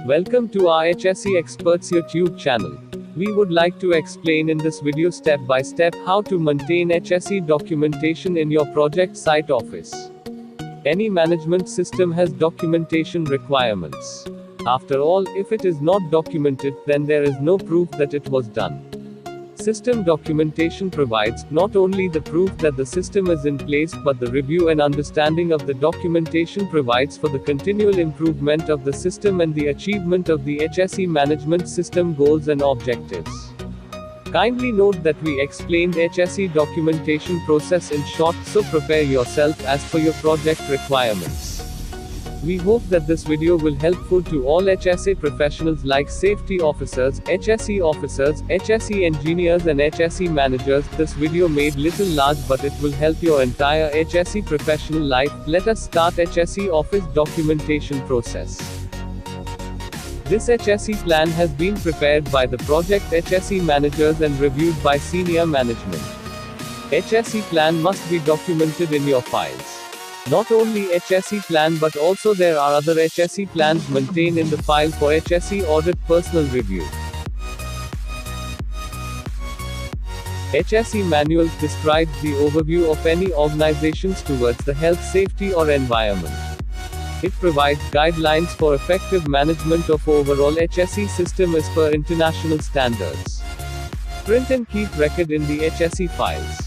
Welcome to our HSE Experts YouTube channel. We would like to explain in this video step by step how to maintain HSE documentation in your project site office. Any management system has documentation requirements. After all, if it is not documented, then there is no proof that it was done. System documentation provides not only the proof that the system is in place, but the review and understanding of the documentation provides for the continual improvement of the system and the achievement of the HSE management system goals and objectives. Kindly note that we explained HSE documentation process in short, so prepare yourself as per your project requirements. We hope that this video will helpful to all HSE professionals like safety officers, HSE engineers and HSE managers. This video made little large, but it will help your entire HSE professional life. Let us start HSE office documentation process. This HSE plan has been prepared by the project HSE managers and reviewed by senior management. HSE plan must be documented in your files. Not only HSE plan, but also there are other HSE plans maintained in the file for HSE audit personal review. HSE manual describes the overview of any organizations towards the health, safety or environment. It provides guidelines for effective management of overall HSE system as per international standards. Print and keep record in the HSE files.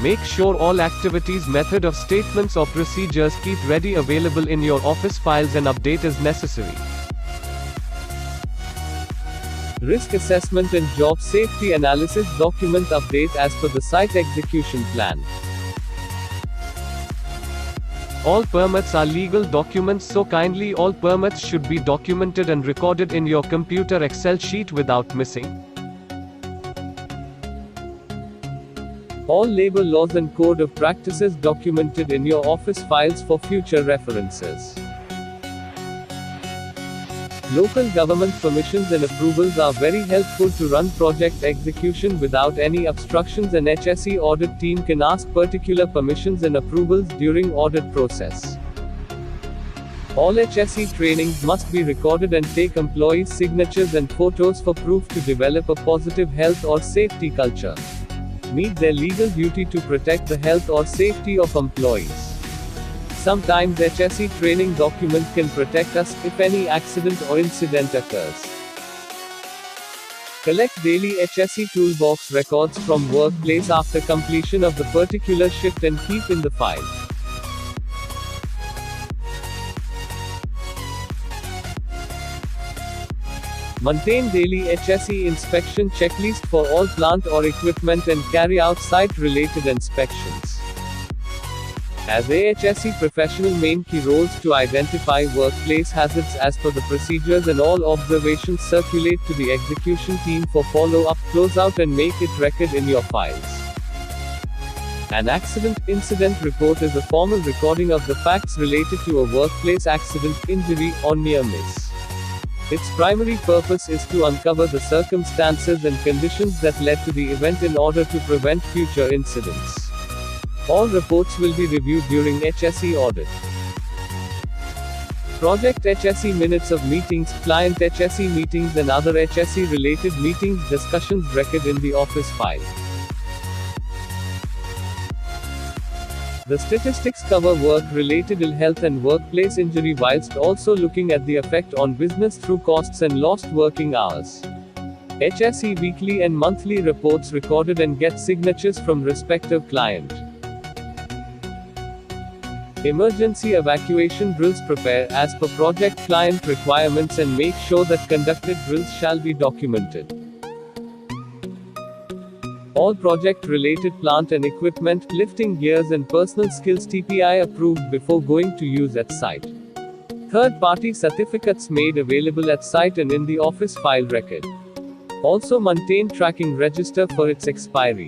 Make sure all activities, method of statements or procedures keep ready available in your office files and update as necessary. Risk assessment and job safety analysis document update as per the site execution plan. All permits are legal documents, so kindly all permits should be documented and recorded in your computer Excel sheet without missing. All labor laws and code of practices documented in your office files for future references. Local government permissions and approvals are very helpful to run project execution without any obstructions, and HSE audit team can ask particular permissions and approvals during audit process. All HSE trainings must be recorded and take employees' signatures and photos for proof to develop a positive health or safety culture. Meet their legal duty to protect the health or safety of employees. Sometimes HSE training document can protect us if any accident or incident occurs. Collect daily HSE toolbox records from workplace after completion of the particular shift and keep in the file. Maintain daily HSE inspection checklist for all plant or equipment and carry out site-related inspections. As a HSE professional, main key roles to identify workplace hazards as per the procedures, and all observations circulate to the execution team for follow-up, closeout and make it record in your files. An incident report is a formal recording of the facts related to a workplace accident, injury, or near miss. Its primary purpose is to uncover the circumstances and conditions that led to the event in order to prevent future incidents. All reports will be reviewed during HSE audit. Project HSE minutes of meetings, client HSE meetings and other HSE related meetings discussions record in the office file. The statistics cover work-related ill health and workplace injury, whilst also looking at the effect on business through costs and lost working hours. HSE weekly and monthly reports recorded and get signatures from respective client. Emergency evacuation drills prepare as per project client requirements and make sure that conducted drills shall be documented. All project-related plant and equipment, lifting gears and personal skills TPI approved before going to use at site. Third-party certificates made available at site and in the office file record. Also maintain tracking register for its expiry.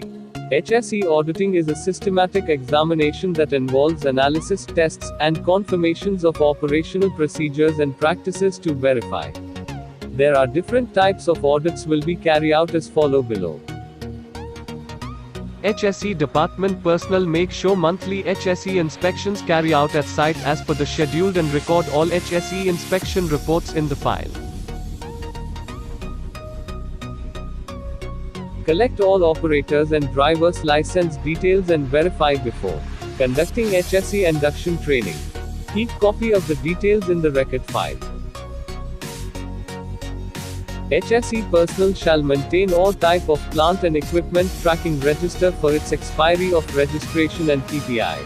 HSE auditing is a systematic examination that involves analysis, tests, and confirmations of operational procedures and practices to verify. There are different types of audits will be carried out as follow below. HSE department personnel make sure monthly HSE inspections carry out at site as per the schedule and record all HSE inspection reports in the file. Collect all operators and drivers' license details and verify before conducting HSE induction training. Keep copy of the details in the record file. HSE personnel shall maintain all type of plant and equipment tracking register for its expiry of registration and TPI.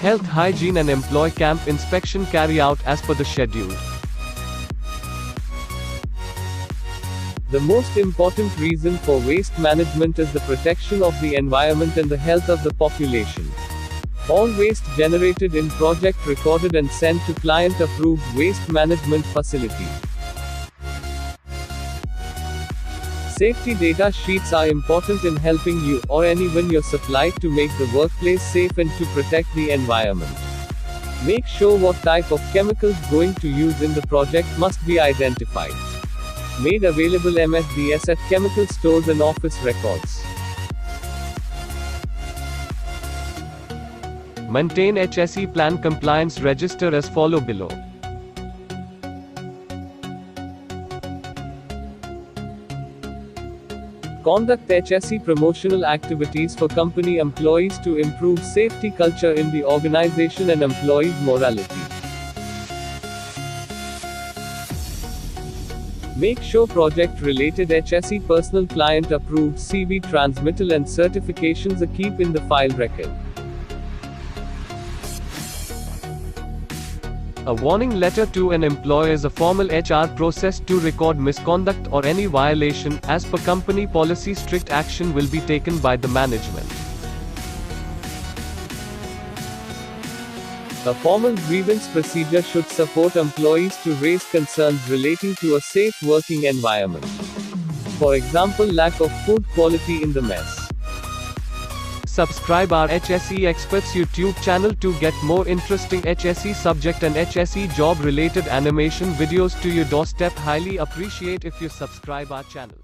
Health, hygiene and employee camp inspection carry out as per the schedule. The most important reason for waste management is the protection of the environment and the health of the population. All waste generated in project recorded and sent to client-approved waste management facility. Safety data sheets are important in helping you or anyone you supply to make the workplace safe and to protect the environment. Make sure what type of chemicals going to use in the project must be identified. Made available MSDS at chemical stores and office records. Maintain HSE plan compliance register as follow below. Conduct HSE promotional activities for company employees to improve safety culture in the organization and employees' morality. Make sure project-related HSE personal client-approved CV transmittal and certifications are keep in the file record. A warning letter to an employer is a formal HR process to record misconduct or any violation. As per company policy, strict action will be taken by the management. A formal grievance procedure should support employees to raise concerns relating to a safe working environment. For example, lack of food quality in the mess. Subscribe our HSE Experts YouTube channel to get more interesting HSE subject and HSE job related animation videos to your doorstep. Highly appreciate if you subscribe our channel.